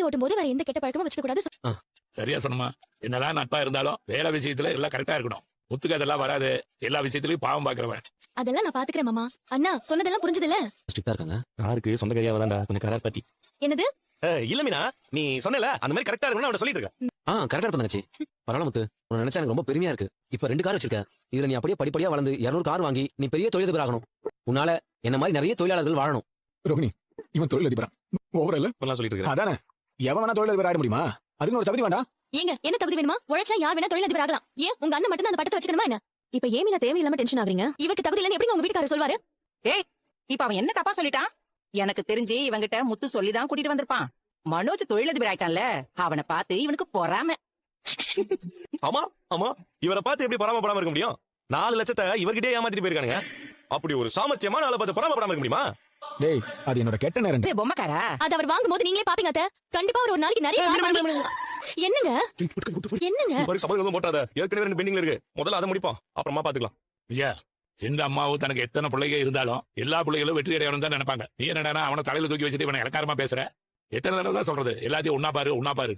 ஓட்டும் போது வேற எந்த கெட்ட பழக்கமும் வச்சுக்க கூடாது. சரியா சொன்னமா. என்னதான் நட்பா இருந்தாலும் வேலை விஷயத்துல எல்லாம் கரெக்டா இருக்கணும். முத்துக்கு அதெல்லாம் வராது. எல்லா விஷயத்திலயும் பாவம் பாக்குறவன். அதெல்லாம் நான் பாத்துக்கிறேன் மாமா. அண்ணா சொன்னதெல்லாம் புரிஞ்சதுல? ஸ்ட்ரிக்ட்டா இருக்காங்க. யாருக்கு சொந்த கையாவ தான்டா கொஞ்சம் கரார் பாட்டி. என்னது? இல்ல மீனா, நீ சொன்னல அந்த மாதிரி கரெக்டா இருக்கணும்னு அவட சொல்லிட்டு இருக்க. கரெக்டா இருப்ப தங்கச்சி. பரவாயில்ல முத்து. உன்னை நினைச்சா எனக்கு ரொம்ப பெருமையா இருக்கு. இப்ப 2 கார் வச்சிருக்க. இதுல நீ அப்படியே படிப்படியா வளர்ந்து 200 கார் வாங்கி நீ பெரிய தொழிலதிபர் ஆகணும். உன்னால என்ன மாதிரி நிறைய தொழிலாளர்கள் வாழணும். ரோகிணி, இவன் தொழிலதிபரா? ஓவரல்ல இப்பலாம் சொல்லிட்டு இருக்க. அதானே. எவன் வேணா தொழிலதிபர் ஆயிட முடியுமா? அதுக்கு ஒரு தகுதி வேண்டாம். ஏங்க என்ன தகுதி வேணுமா? உழைச்சா யார் வேணா தொழிலதிபர் ஆகலாம். ஏன் உங்க அண்ணன் மட்டும் அந்த பட்டத்தை வச்சுக்கணுமா என்ன? இப்ப ஏன் மீனா தேவையில்லாம டென்ஷன் ஆகுறீங்க? இவருக்கு தகுதி இல்லன்னு எப்படி உங்க வீட்டுக்காரர் சொல்வாரு? ஏய், இப்ப அவன் என்ன தப்பா சொல்லிட்டான்? எனக்கு தெரிஞ்சு இவங்கிட்ட முத்து சொல்லிதான் கூட்டிட்டு வந்திருப்பான். மனோஜ் தொழிலதிபர் ஆயிட்டான்ல, அவனை பார்த்து இவனுக்கு பொறாம. ஆமா ஆமா, இவரை பார்த்து எப்படி பொறாமப்படாம இருக்க முடியும்? 4 லட்சத்தை இவர்கிட்டயே ஏமாத்திட்டு போயிருக்கானுங்க. அப்படி ஒரு சாமர்த்தியமா 4 பார்த்து பொறாமப்படாம இருக்க முடியுமா? டேய், அது என்னோட கெட்ட நேரம். இது பொம்மைக்காரா? அது அவர் வாங்கும்போது நீங்களே பாப்பீங்க அத்தை. கண்டிப்பா ஒரு நாளைக்கு நிறைய கார் வாங்கி. என்னங்க என்னங்க ஒரு சபதம் போட்டாத. ஏற்கனவே 2 பெண்டிங்ல இருக்கு. முதல்ல அதை முடிப்போம், அப்புறமா பாத்துக்கலாம். ஐயா, எந்த அம்மாவும் தனக்கு எத்தனை பிள்ளைங்க இருந்தாலும் எல்லா பிள்ளைகளும் வெற்றி அடையணும் தான் நினைப்பாங்க. நீ என்னடா அவனை தலையில தூக்கி வச்சுட்டு இவனை இலக்காரமா பேசுற? எத்தனை தடவை தான் சொல்றது? எல்லாத்தையும் ஒன்னா பாரு ஒன்னா பாரு.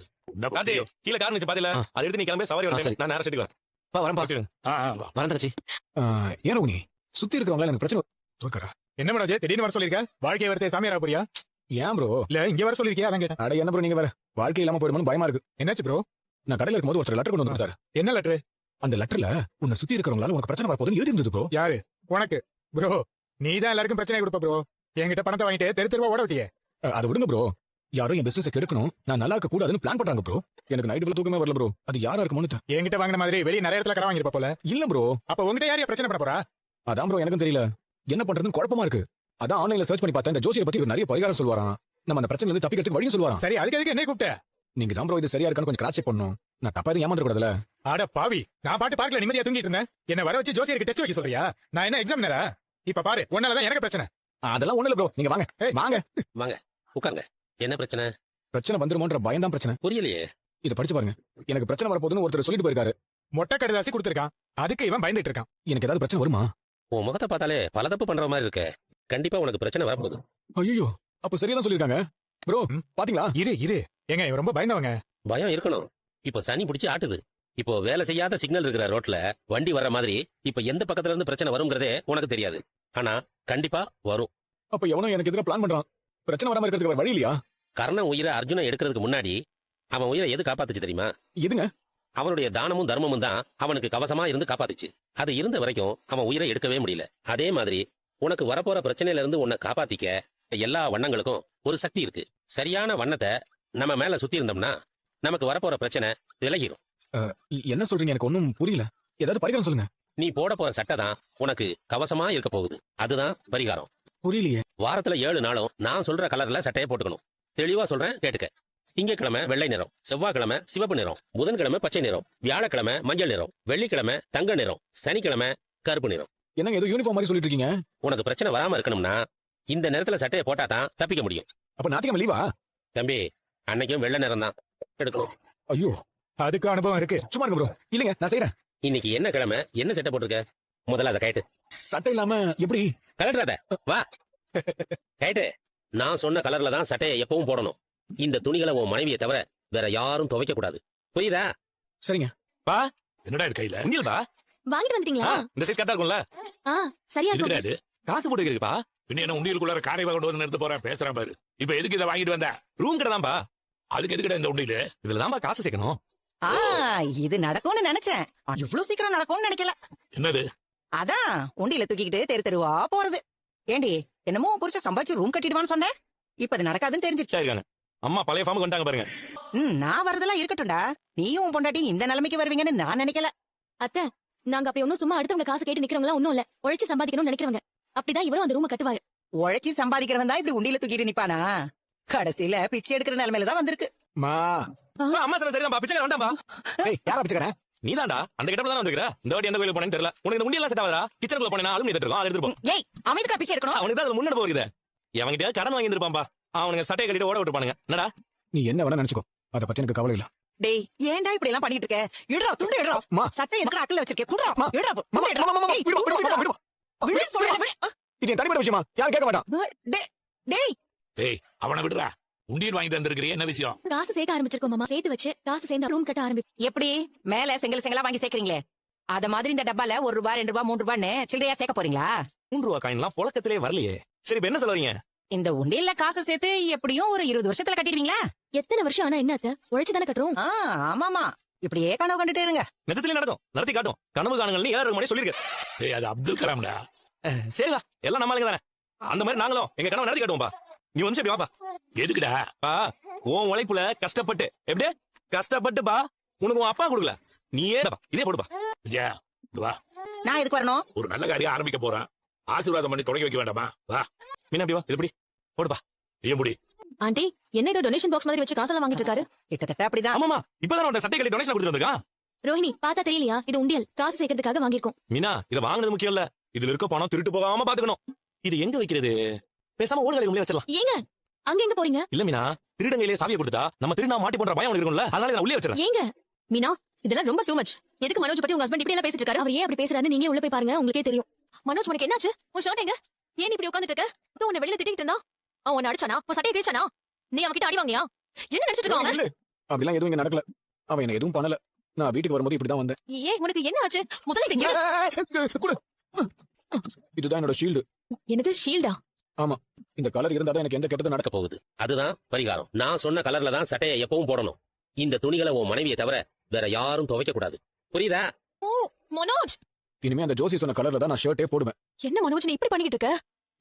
கீழே கார் நிச்சு பாத்தீங்களா? அதை எடுத்து நீ கிளம்பி சவாரி வரேன். நான் நேரம் செட்டுக்கு வரேன். வரேன் தங்கச்சி. ஏன் ரோகிணி, சுத்தி இருக்கிறவங்கள எனக்கு பிரச்சனை தோக்கறா. என்ன மனோஜ் திடீர்னு வர சொல்லிருக்க? வாழ்க்கை வரதே சாமியாரா போறியா? ஏன் ப்ரோ? இல்ல இங்க வர சொல்லிருக்கியா? அதான் கேட்டேன். அட என்ன ப்ரோ, நீங்க வேற வாழ்க்கை இல்லாம போயிடுமோன்னு பயமா இருக்கு. என்னாச்சு ப்ரோ? நான் கடையில இருக்கும்போது ஒருத்தர் லெட்டர் கொண்டு வந்துட்டாரு. என்ன லெட்டர்? அந்த லெட்டர்ல உன்னை சுத்தி இருக்கிறவங்களால உனக்கு பிரச்சனை வரப்போகுதுன்னு எழுதி இருந்தது ப்ரோ. யாரு? உனக்கு ப்ரோ? நீ தான் எல்லாருக்கும் பிரச்சனை கொடுப்ப ப்ரோ. என்கிட்ட பணத்தை வாங்கிட்டு தெரு தெருவா ஓட விட்டியே. அதை விடுங்க ப்ரோ. யாரோ என் பிசினஸ் கெடுக்கணும், நான் நல்லா இருக்க கூடாதுன்னு பிளான் பண்றாங்க ப்ரோ. எனக்கு நைட் ஃபுல்லா தூக்கமே வரல ப்ரோ. அது யாரா இருக்குமோன்னு. என்கிட்ட வாங்கின மாதிரி வெளிய நிறைய இடத்துல கடன் வாங்கிருப்ப போல. இல்ல ப்ரோ. அப்ப உங்ககிட்ட யாரையா பிரச்சனை பண்ண போறா? அதான் ப்ரோ எனக்கும் தெரியல. என்ன பண்றதுன்னு குழப்பமா இருக்கு. அதான் ஆன்லைன்ல சர்ச் பண்ணி பார்த்தேன். இந்த ஜோசியரை பத்தி நிறைய பரிகாரம் சொல்லுவாராம். நம்ம அந்த பிரச்சனைல இருந்து தப்பிக்கிறதுக்கு வழியும் சொல்லுவாராம். சரி, அதுக்கு என்ன கூப்பிட்ட? நீங்க தான் ப்ரோ இது சரியா இருக்கான்னு கொஞ்சம் கிராஸ் செக் பண்ணணும். நான் தப்பா எதுவும் ஏமாந்துட கூடாதுல. அட பாவி, நான் பாட்டு பார்க்கல நிம்மதியா தூங்கிட்டு இருந்தேன். என்ன வர வச்சு ஜோசியருக்கு டெஸ்ட் வைக்க சொல்றியா? நான் என்ன எக்ஸாமினரா? இப்ப பாரு, உன்னாலதான் எனக்கு பிரச்சனை. அதெல்லாம் ஒண்ணு இல்ல ப்ரோ. நீங்க வாங்க வாங்க வாங்க உட்காருங்க. என்ன பிரச்சனை? பிரச்சனை வந்துருமோன்ற பயம் தான் பிரச்சனை. புரியலையே. இத படிச்சு பாருங்க. எனக்கு பிரச்சனை வரப்போகுதுன்னு ஒருத்தர் சொல்லிட்டு போயிருக்காரு. மொட்டை கடிதாசி கொடுத்திருக்கான். அதுக்கு இவன் பயந்துட்டு இருக்கான். எனக்கு ஏதாவது பிரச்சனை வருமா? உன் முகத்தை பார்த்தாலே பல தப்பு பண்ற மாதிரி இருக்கு. கண்டிப்பா உனக்கு பிரச்சனை வரப்போகுது. ஐயோ, அப்ப சரியா தான் சொல்லிருக்காங்க ப்ரோ. பாத்தீங்களா? இரு ஏங்க இவன் ரொம்ப பயந்தவங்க. பயம் இருக்கணும். இப்போ சனி பிடிச்சி ஆட்டுது. இப்போ வேலை செய்யாத சிக்னல் இருக்கிற ரோட்ல வண்டி வர்ற மாதிரி இப்ப எந்த பக்கத்துல இருந்து பிரச்சனை வருங்கிறதே உனக்கு தெரியாது. ஆனா கண்டிப்பா வரும். அப்ப எவனோ எனக்கு எதிராக பிளான் பண்றான். பிரச்சனை வராம இருக்கிறதுக்கு வேற வழி இல்லையா? கர்ணன் உயிரை அர்ஜுனன் எடுக்கிறதுக்கு முன்னாடி அவன் உயிரை எது காப்பாத்துச்சு தெரியுமா? எதுங்க? அவனுடைய தானமும் தர்மமும் தான் அவனுக்கு கவசமா இருந்து காப்பாத்துச்சு. அது இருந்த வரைக்கும் அவன் உயிரை எடுக்கவே முடியல. அதே மாதிரி உனக்கு வரப்போற பிரச்சனையில இருந்து உன்னை காப்பாத்திக்க எல்லா வண்ணங்களுக்கும் ஒரு சக்தி இருக்கு. சரியான வண்ணத்தை நம்ம மேல சுத்தி இருந்தோம்னா நமக்கு வரப்போற பிரச்சனை விலகிரும். என்ன சொல்றீங்க? எனக்கு ஒன்னும் புரியல. ஏதாவது பரிகாரம் சொல்லுங்க. நீ போட போற சட்டை தான் உனக்கு கவசமா இருக்க போகுது. அதுதான் பரிகாரம். புரியலையே. வாரத்துல 7 நாளும் நான் சொல்ற கலர்ல சட்டையை போட்டுக்கணும். தெளிவா சொல்றேன், கேட்டுக்க. திங்கக்கிழமை வெள்ளை நிறம், செவ்வாய்க்கிழமை சிவப்பு நிறம், புதன்கிழமை பச்சை நிறம், வியாழக்கிழமை மஞ்சள் நிறம், வெள்ளிக்கிழமை தங்க நிறம், சனிக்கிழமை கருப்பு நிறம். என்னங்க ஏதோ யூனிஃபார்ம் மாதிரி சொல்லிட்டு இருக்கீங்க? உனக்கு பிரச்சனை வராம இருக்கணும்னா இந்த நேரத்துல சட்டையை போட்டா தான் தப்பிக்க முடியும். அப்ப ஞாயிற்றுக்கிழமை லீவா? தம்பி, அன்னைக்கும் வெள்ளை நிறம் தான் எடுக்கணும். ஐயோ, அதுக்கு அனுபவம் இருக்கு. சும்மா இருங்க ப்ரோ. இல்லங்க, நான் செய்யறேன். இன்னைக்கு என்ன கிழமை, என்ன சட்டை போட்டிருக்க? முதல்ல அதை கைட்டு. சட்டை இல்லாம எப்படி? கலட்டுறத வா கைட்டு. நான் சொன்ன கலர்ல தான் சட்டையை எப்பவும் போடணும். இந்த துணிகளை உன் மனைவியை தவிர வேற யாரும் துவைக்க கூடாது. புரியுதா? சரிங்க. பா, என்னடா இது கையில? உண்டியல்பா. வாங்கிட்டு வந்துட்டீங்களா? இந்த சைஸ் கரெக்டா இருக்கும்ல? சரியா இருக்குடா இருக்கு. இது. காசு போட்டு இருக்குப்பா. பின்ன என்ன உண்டியலுக்குள்ளார காரை கொண்டு வந்து நிறுத்த போறேன் பேசுறான் பாரு. இப்ப எதுக்கு இதை வாங்கிட்டு வந்த? ரூம் கடை தான்பா. அதுக்கு எதுக்குடா இந்த உண்டியல? இதுலதான்பா காசு சேர்க்கணும். இது நடக்கும்னு நினைச்சேன். இவ்வளவு சீக்கிரம் நடக்கும்னு நினைக்கல. என்னது? அதான் உண்டியில தூக்கிக்கிட்டு தெரு தெருவா போறது. ஏண்டி, என்னமோ புரிச்ச சம்பாதிச்சு ரூம் கட்டிடுவான்னு சொன்னேன். இப்ப அது நடக்காதுன்னு தெரிஞ்சிருச்சு. இருக்காங்க. அம்மா பழைய ஃபார்ம் கொண்டாங்க பாருங்க. நான் வரதெல்லாம் இருக்கட்டும்டா. நீயும் உன் பொண்டாட்டி இந்த நிலைமைக்கு வருவீங்கன்னு நான் நினைக்கல. அத்தை, நாங்க அப்படி ஒண்ணும் சும்மா அடுத்தவங்க காசு கேட்டு நிக்கிறவங்களா ஒண்ணும் இல்ல. உழைச்சு சம்பாதிக்கணும்னு நினைக்கிறவங்க. அப்படிதான் இவரும் அந்த ரூமை கட்டுவாரு. உழைச்சி சம்பாதிக்கிறவன் தான் இப்படி உண்டியில தூக்கிட்டு நிப்பானா? கடைசியில பிச்சை எடுக்கிற நிலைமையில தான் வந்திருக்கு. அம்மா சொன்ன சரிதான். பிச்சை வேண்டாம்பா. யாரா பிச்சைக்காரன்? நீதான்டா. அந்த கிட்ட தான் வந்துக்கிற. இந்த வாட்டி எந்த கோயிலுக்கு போனேன்னு தெரியல. உனக்கு இந்த முண்டியெல்லாம் செட் ஆகுதா? கிச்சனுக்குள்ள போனேன்னா அலுமினியம் எடுத்துருக்கோம். அதை எடுத்துட்டு போ. ஏய், அமைதியா பிச்சை எடுக்கணும். அவனுக்கு தான் அதுல முன்னாடி போகுது. அவன்கிட்ட கடன் வாங்கி இருப்பான்பா. அவனுக்கு சட்டையை கட்டிட்டு ஓட விட்டுப்பானுங்க. என்னடா? நீ என்ன வேணா நினைச்சுக்கோ. அத பத்தி எனக்கு கவலை இல்ல. டேய், ஏன்டா இப்படி எல்லாம் பண்ணிட்டு இருக்க? இடுறா, துண்டு இடுறா. சட்டை எதுக்கு அக்கல்ல வச்சிருக்கே? குடுறா. இடுறா. விடு சொல்றேன். இது தனிப்பட்ட விஷயமா? யாரும் கேட்க மாட்டான். டேய், ஏய், அவனை விடுறா. உண்டியல் வாங்கிட்டு வந்திருக்கிறிய என்ன விஷயம்? காசு சேர்க்க ஆரம்பிச்சிருக்கோம் மாமா. சேர்த்து வச்சு காசு சேர்ந்து ரூம் கட்ட ஆரம்பி. எப்படி மேல செங்கல் செங்கலா வாங்கி சேர்க்கறீங்களே அத மாதிரி இந்த டப்பால ₹1 ₹2 ₹3 சில்லறையா சேர்க்க போறீங்களா? ₹3 காயின்லாம் புழக்கத்திலே வரலையே. சரி இப்ப என்ன சொல்ல வரீங்க? இந்த உண்டியல்ல காசு சேர்த்து எப்படியும் ஒரு 20 வருஷத்துல கட்டிடுவீங்களா? எத்தனை வருஷம் ஆனா என்ன அத்தை? உழைச்சு தானே கட்டுறோம். ஆமாமா இப்படியே கனவு கண்டுட்டே இருங்க. நிஜத்திலே நடக்கும், நடத்தி காட்டும். கனவு காணுங்கள்னு ஏழாயிரம் மணி சொல்லிருக்க. ஏய் அது அப்துல் கலாம்டா. சரி வா, எல்லாம் நம்மளுங்க தானே. அந்த மாதிரி நாங்களும் எங்க கனவை நடத்தி காட்டுவோம்பா. நீ வந்து எப்படி வாப்பா. எதுக்குடா? பா உன் உழைப்புல கஷ்டப்பட்டு எப்படி கஷ்டப்பட்டுப்பா உனக்கு உன் அப்பா கொடுக்கல. நீயே இதே போடுப்பா. விஜயா வா, நான் எதுக்கு வரணும்? ஒரு நல்ல காரியம் ஆரம்பிக்க போறேன். ஆசீர்வாதம் பண்ணி தொடங்கி வைக்க வேண்டாமா? வா மீனா அப்படி வா, இது எப்படி போடுப்பா. ஏன் முடி? ஆண்டி என்ன ஏதோ டொனேஷன் பாக்ஸ் மாதிரி வச்சு காசெல்லாம் வாங்கிட்டு இருக்காரு. கிட்டத்தட்ட அப்படிதான். ஆமாமா, இப்பதான் உன் சட்டை கட்டி டொனேஷன் கொடுத்துட்டு வந்திருக்கான். ரோஹிணி பார்த்தா தெரியலையா? இது உண்டியல் காசு சேர்க்கறதுக்காக வாங்கிருக்கோம். மீனா இத வாங்குறது முக்கியம் இல்ல, இதுல இருக்க பணம் திருட்டு போகாம பாத்துக்கணும். இது எங்க வைக்கிறது? பேசாம ஓடுகளை உள்ளே வச்சிடலாம். ஏங்க அங்க எங்க போறீங்க? இல்ல மீனா, திருடங்கையிலே சாவியை கொடுத்துட்டா நம்ம திருடா மாட்டி போன்ற பயம் இருக்கும்ல, அதனால நான் உள்ளே வச்சிடறேன். ஏங்க மீனா இதெல்லாம் ரொம்ப டூ மச். எதுக்கு மனோஜ் பத்தி உங்க ஹஸ்பண்ட் இப்படி எல்லாம் பேசிட்டு இருக்காரு? அவர் ஏன் அப்படி பேசுறாரு நீங்களே உள்ள போய் பாருங்க, உங்களுக்கே தெரியும். மனோஜ் உனக்கு என்னாச்சு? உன் ஷர்ட் எங்க? ஏன் இப்படி உட்கார்ந்துட்டு இருக்க? தூ உன்னை வெளியில திட்டிட்டு இருந்தா அவன் உன்னை அடிச்சானா? உன் சட்டையை கிழிச்சானா? நீ அவன்கிட்ட அடி வாங்கியா? என்ன நினைச்சிட்டு இருக்கான் அவன்? இல்ல அப்படிலாம் எதுவும் இங்க நடக்கல. அவன் என்ன எதுவும் பண்ணல. நான் வீட்டுக்கு வரும்போது இப்படிதான் வந்தேன். ஏன் உனக்கு என்ன ஆச்சு? முதல்ல இதை எங்க- குடு. இதுதான் என்னோட ஷீல்டு. என்னது ஷீல்டா? ஆமா, இந்த கலர் இருந்தாதான் எனக்கு எந்த கெட்டதும் நடக்க. நடக்க போகுது. அதுதான் பரிகாரம். நான் சொன்ன கலர்ல தான் சட்டையை எப்பவும் போடணும். இந்த துணிகளை உன் மனைவியை தவிர வேற யாரும் துவைக்க கூடாது. புரியுதா? ஓ மனோஜ், இனிமே அந்த ஜோசி சொன்ன கலர்ல தான் நான் ஷர்ட்டே போடுவேன். என்ன மனோஜ் நீ இப்படி பண்ணிட்டு இருக்க?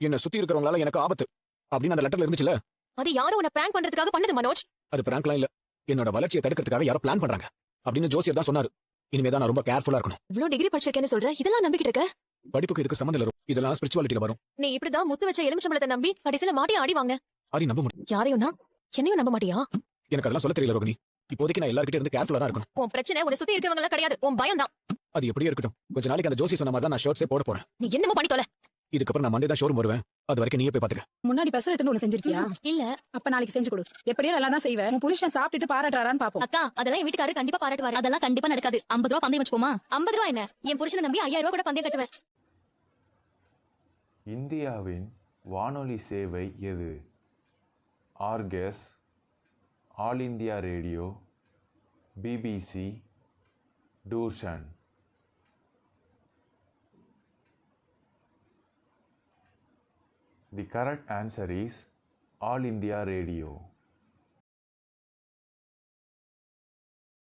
என்ன சுத்தி இருக்கிறவங்களால எனக்கு ஆபத்து அப்படின்னு அந்த லெட்டர்ல இருந்துச்சுல. அது யாரும் உன்னை பிராங்க் பண்றதுக்காக பண்ணது மனோஜ். அது பிராங்க்லாம் இல்ல, என்னோட வளர்ச்சியை தடுக்கிறதுக்காக யாரோ பிளான் பண்றாங்க அப்படின்னு ஜோசியர் தான் சொன்னாரு. இனிமே தான் நான் ரொம்ப கேர்ஃபுல்லா இருக்கணும். இவ்ளோ டிகிரி படிச்சிருக்கேன்னு சொல்ற, இதெல்லாம் நம்பிக்கிட்டு இருக்க? படிப்புக்கு இதுக்கு சம்மந்தம் இல்ல. இதெல்லாம் ஸ்பிரிச்சுவாலிட்டில வரும். நீ இப்படிதான் முத்து வச்ச எலுமிச்சம்பழத்தை நம்பி கடைசியில மாட்டி ஆடி வாங்க. ஆரி நம்ப முடியும். யாரையும்னா என்னையும் நம்ப மாட்டியா? எனக்கு அதெல்லாம் சொல்ல தெரியல ரோகிணி. இப்போதைக்கு நான் எல்லார்கிட்ட இருந்து கேர்ஃபுல்லா தான் இருக்கணும். உன் பிரச்சனை உன்னை சுத்தி இருக்கிறவங்க எல்லாம் கிடையாது, உன் பயம் தான். அது எப்படியே இருக்கட்டும். கொஞ்ச நாளைக்கு அந்த ஜோசி சொன்ன மாதிரி தான் நான் ஷர்ட்ஸே போட போறேன். நீ என்னமோ பண்ணி தொலை. இதுக்கப்புறம் நான் மண்டே தான் ஷோரூம் வருவேன். அது வரைக்கும் நீயே போய் பாத்துக்க. முன்னாடி பெசரட்டுன்னு ஒண்ணு செஞ்சிருக்கியா? இல்ல அப்ப நாளைக்கு செஞ்சு கொடு. எப்படியோ நல்லா தான் செய்வேன். உன் புருஷன் சாப்பிட்டுட்டு பாராட்டுறாரான்னு பாப்போம். அக்கா, அதெல்லாம் என் வீட்டுக்காரரு கண்டிப்பா பாராட்டுவாரு. அதெல்லாம் கண்டிப்பா நடக்காது. 50 ரூபா பந்தயம் வச்சுப்போமா? 50 ரூபா என்ன? என் புருஷனை நம்பி 5000 ரூபா கூட பந்தயம் கட்டுவேன். இந்தியாவின் வானொலி சேவை எது? Argus, all India radio, BBC, Doordarshan. The correct answer is All India Radio.